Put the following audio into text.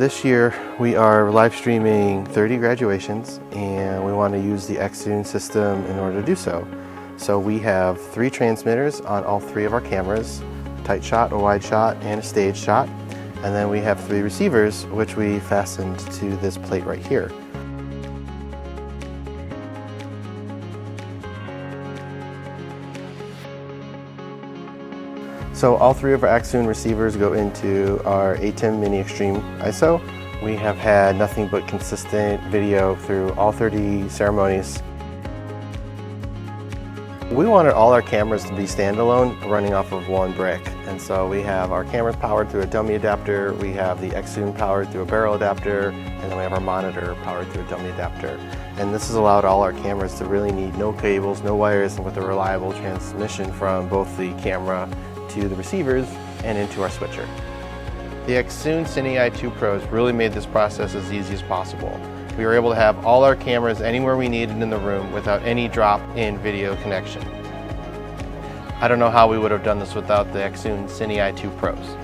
This year we are live streaming 30 graduations, and we want to use the Accsoon system in order to do so. So we have 3 transmitters on all 3 of our cameras, a tight shot, a wide shot, and a stage shot. And then we have 3 receivers, which we fastened to this plate right here. So all 3 of our Accsoon receivers go into our ATEM Mini Extreme ISO. We have had nothing but consistent video through all 30 ceremonies. We wanted all our cameras to be standalone, running off of 1 brick. And so we have our cameras powered through a dummy adapter, we have the Accsoon powered through a barrel adapter, and then we have our monitor powered through a dummy adapter. And this has allowed all our cameras to really need no cables, no wires, and with a reliable transmission from both the camera to the receivers and into our switcher. The Accsoon Cine i2 Pros really made this process as easy as possible. We were able to have all our cameras anywhere we needed in the room without any drop in video connection. I don't know how we would have done this without the Accsoon Cine i2 Pros.